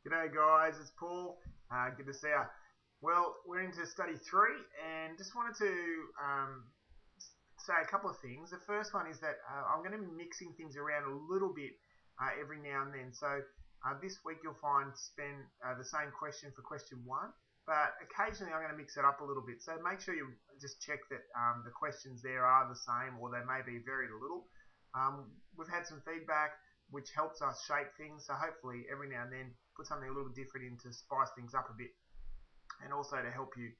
G'day guys, it's Paul. Good to see you. Well, we're into study 3 and just wanted to say a couple of things. The first one is that I'm going to be mixing things around a little bit every now and then. So this week you'll spend the same question for question 1, but occasionally I'm going to mix it up a little bit. So make sure you just check that the questions there are the same, or they may be very little. We've had some feedback which helps us shape things, so hopefully every now and then put something a little different in to spice things up a bit, and also to help you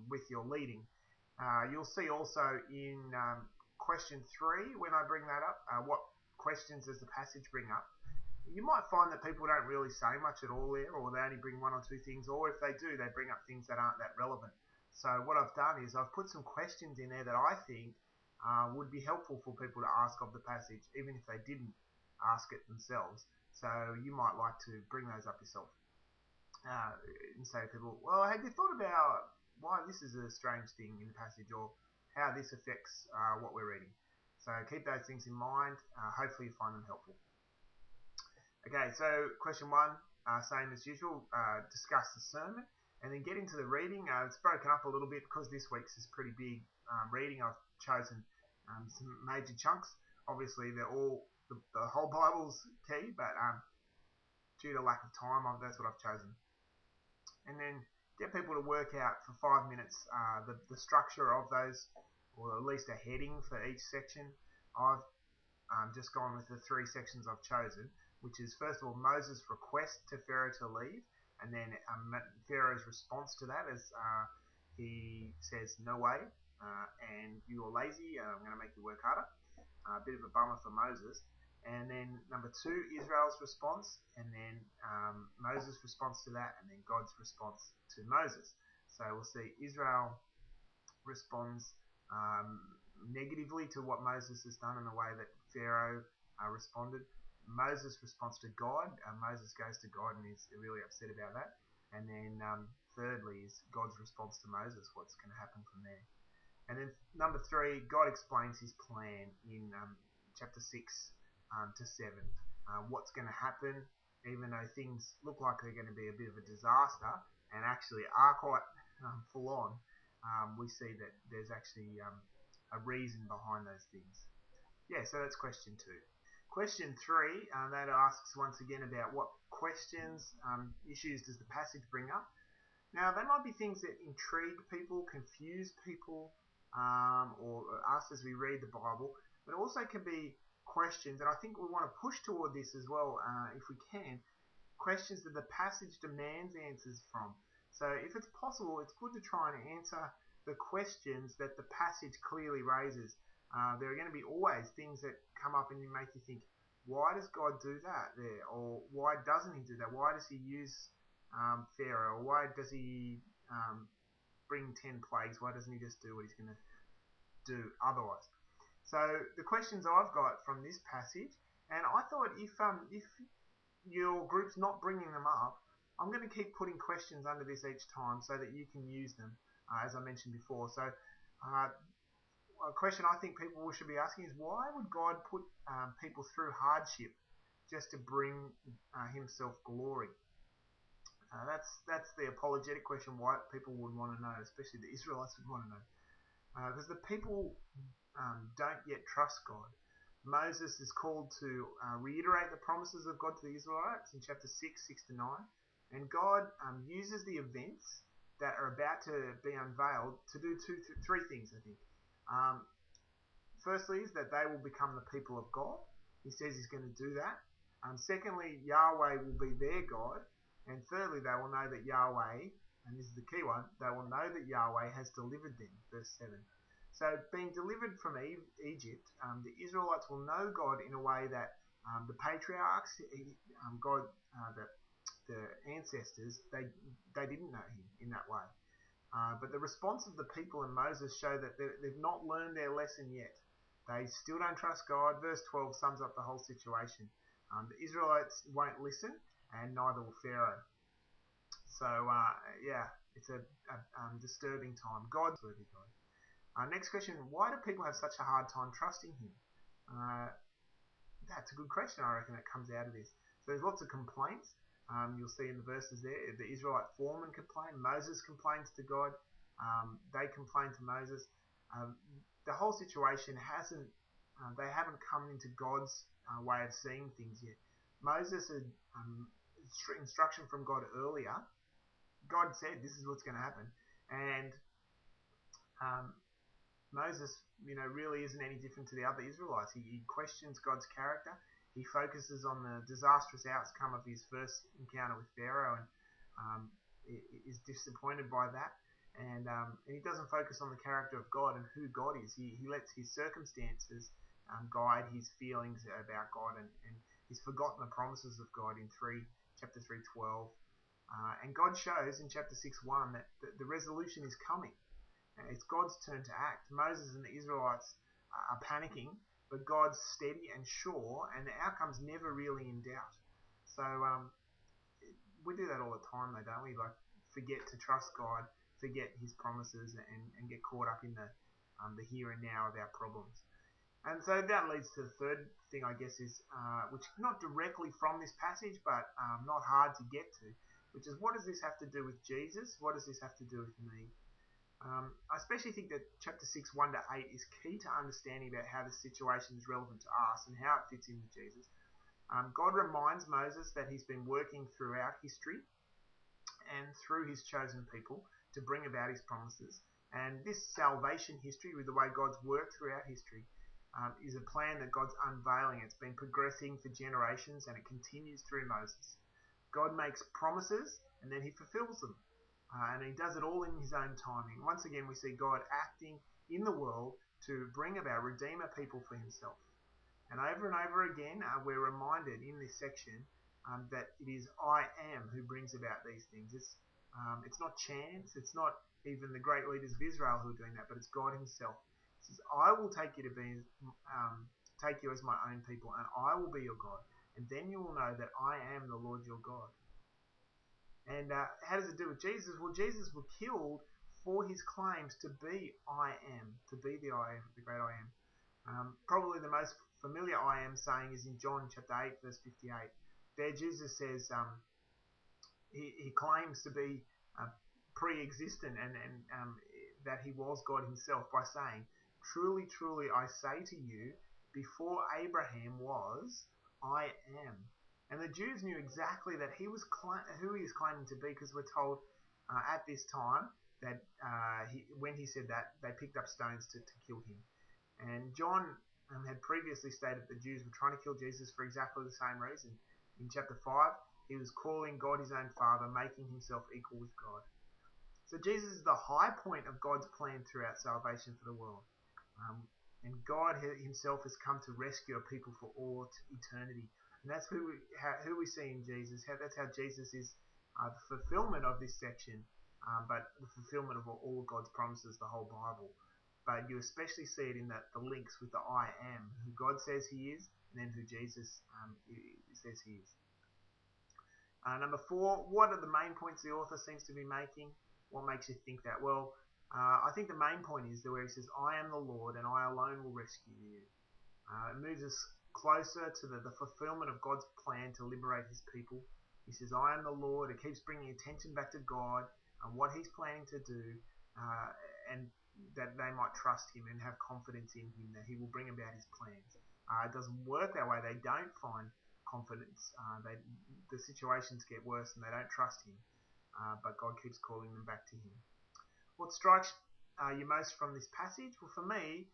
with your leading. You'll see also in question 3, when I bring that up, what questions does the passage bring up. You might find that people don't really say much at all there, or they only bring 1 or 2 things, or if they do, they bring up things that aren't that relevant. So what I've done is I've put some questions in there that I think would be helpful for people to ask of the passage, even if they didn't ask it themselves. So you might like to bring those up yourself and say to people, well, have you thought about why this is a strange thing in the passage, or how this affects what we're reading? So keep those things in mind. Hopefully you find them helpful. Okay, so question 1, same as usual, discuss the sermon and then get into the reading. It's broken up a little bit because this week's is pretty big reading. I've chosen some major chunks. Obviously they're all the whole Bible's key, but due to lack of time, that's what I've chosen. And then get people to work out for 5 minutes the structure of those, or at least a heading for each section. I've just gone with the 3 sections I've chosen, which is first of all Moses' request to Pharaoh to leave, and then Pharaoh's response to that as he says, no way, and you're lazy, I'm going to make you work harder. A bit of a bummer for Moses. And then number 2, Israel's response, and then Moses' response to that, and then God's response to Moses. So we'll see Israel responds negatively to what Moses has done in the way that Pharaoh responded. Moses responds to God. Moses goes to God and is really upset about that. And then thirdly is God's response to Moses, what's going to happen from there. And then number 3, God explains his plan in chapter 6 to 7. What's going to happen, even though things look like they're going to be a bit of a disaster and actually are quite full on, we see that there's actually a reason behind those things. Yeah, so that's question 2. Question 3, that asks once again about what questions, issues does the passage bring up. Now, they might be things that intrigue people, confuse people, or us as we read the Bible, but it also can be questions, and I think we want to push toward this as well, if we can, questions that the passage demands answers from. So if it's possible, it's good to try and answer the questions that the passage clearly raises. There are going to be always things that come up and you make you think, why does God do that there? Or why doesn't he do that? Why does he use Pharaoh? Or why does he bring 10 plagues? Why doesn't he just do what he's going to do otherwise? So the questions I've got from this passage, and I thought if your group's not bringing them up, I'm going to keep putting questions under this each time so that you can use them, as I mentioned before. So a question I think people should be asking is, why would God put people through hardship just to bring himself glory? That's the apologetic question why people would want to know, especially the Israelites would want to know. Because the people don't yet trust God. Moses is called to reiterate the promises of God to the Israelites in chapter 6, 6 to 9. And God uses the events that are about to be unveiled to do 3 things, I think. Firstly is that they will become the people of God. He says he's going to do that. Secondly, Yahweh will be their God. And thirdly, they will know that Yahweh, and this is the key one, they will know that Yahweh has delivered them, verse 7. So being delivered from Egypt, the Israelites will know God in a way that the patriarchs, the ancestors, they didn't know him in that way. But the response of the people and Moses show that they've not learned their lesson yet. They still don't trust God. Verse 12 sums up the whole situation. The Israelites won't listen, and neither will Pharaoh. So, it's a disturbing time. God's worthy God. Next question, why do people have such a hard time trusting him? That's a good question, I reckon, that comes out of this. So there's lots of complaints. You'll see in the verses there, the Israelite foreman complained. Moses complains to God. They complain to Moses. The whole situation they haven't come into God's way of seeing things yet. Moses had instruction from God earlier. God said, this is what's going to happen. And Moses, really isn't any different to the other Israelites. He questions God's character. He focuses on the disastrous outcome of his first encounter with Pharaoh and is disappointed by that. And he doesn't focus on the character of God and who God is. He lets his circumstances guide his feelings about God, and he's forgotten the promises of God in chapter 3:12. And God shows in chapter 6:1 that the resolution is coming. It's God's turn to act. Moses and the Israelites are panicking, but God's steady and sure, and the outcome's never really in doubt. So we do that all the time, though, don't we? Like, forget to trust God, forget His promises, and get caught up in the here and now of our problems. And so that leads to the third thing, I guess, is which not directly from this passage, but not hard to get to, which is, what does this have to do with Jesus? What does this have to do with me? I especially think that chapter 6:1-8 is key to understanding about how the situation is relevant to us and how it fits in with Jesus. God reminds Moses that he's been working throughout history and through his chosen people to bring about his promises. And this salvation history, with the way God's worked throughout history, is a plan that God's unveiling. It's been progressing for generations, and it continues through Moses. God makes promises and then he fulfills them. And he does it all in his own timing. Once again, we see God acting in the world to bring about redeemer people for himself. And over again, we're reminded in this section that it is I am who brings about these things. It's not chance. It's not even the great leaders of Israel who are doing that, but it's God himself. He says, I will take you as my own people, and I will be your God. And then you will know that I am the Lord your God. And how does it do with Jesus? Well, Jesus was killed for his claims to be I am, to be the I am, the great I am. Probably the most familiar I am saying is in John chapter 8, verse 58. There Jesus says he claims to be pre-existent and that he was God himself by saying, truly, truly, I say to you, before Abraham was, I am. And the Jews knew exactly that he was who he is claiming to be, because we're told at this time that when he said that, they picked up stones to kill him. And John had previously stated that the Jews were trying to kill Jesus for exactly the same reason. In chapter 5, he was calling God his own Father, making himself equal with God. So Jesus is the high point of God's plan throughout salvation for the world. And God himself has come to rescue a people for all eternity. And that's who we see in Jesus. That's how Jesus is the fulfillment of this section, but the fulfillment of all of God's promises, the whole Bible. But you especially see it in the links with the I am, who God says he is, and then who Jesus says he is. Number 4, what are the main points the author seems to be making? What makes you think that? Well, I think the main point is where he says, I am the Lord and I alone will rescue you. It moves us closer to the fulfillment of God's plan to liberate his people. He says, I am the Lord. It keeps bringing attention back to God and what he's planning to do, and that they might trust him and have confidence in him, that he will bring about his plans. It doesn't work that way. They don't find confidence. The situations get worse and they don't trust him, but God keeps calling them back to him. What strikes you most from this passage? Well, for me,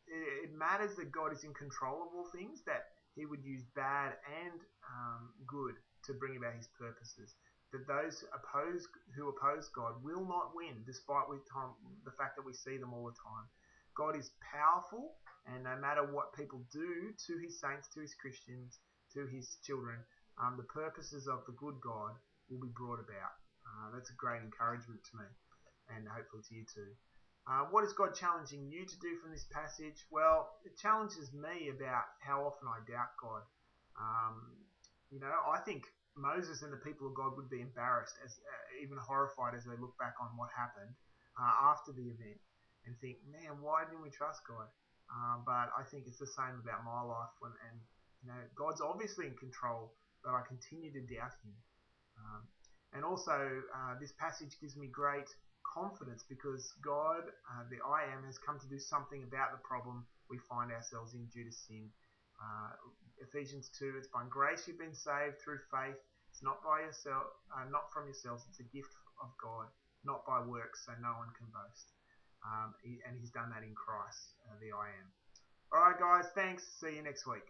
it matters that God is in control of all things, that he would use bad and good to bring about his purposes. That those who oppose God will not win, despite the fact that we see them all the time. God is powerful, and no matter what people do to his saints, to his Christians, to his children, the purposes of the good God will be brought about. That's a great encouragement to me, and hopefully to you too. What is God challenging you to do from this passage? Well, it challenges me about how often I doubt God. I think Moses and the people of God would be embarrassed, even horrified as they look back on what happened after the event and think, man, why didn't we trust God? But I think it's the same about my life. God's obviously in control but I continue to doubt him. Um, and also, this passage gives me great confidence because God, the I Am, has come to do something about the problem we find ourselves in due to sin. Ephesians 2, it's by grace you've been saved through faith. It's not by yourself, not from yourselves. It's a gift of God, not by works, so no one can boast. And he's done that in Christ, the I Am. All right, guys, thanks. See you next week.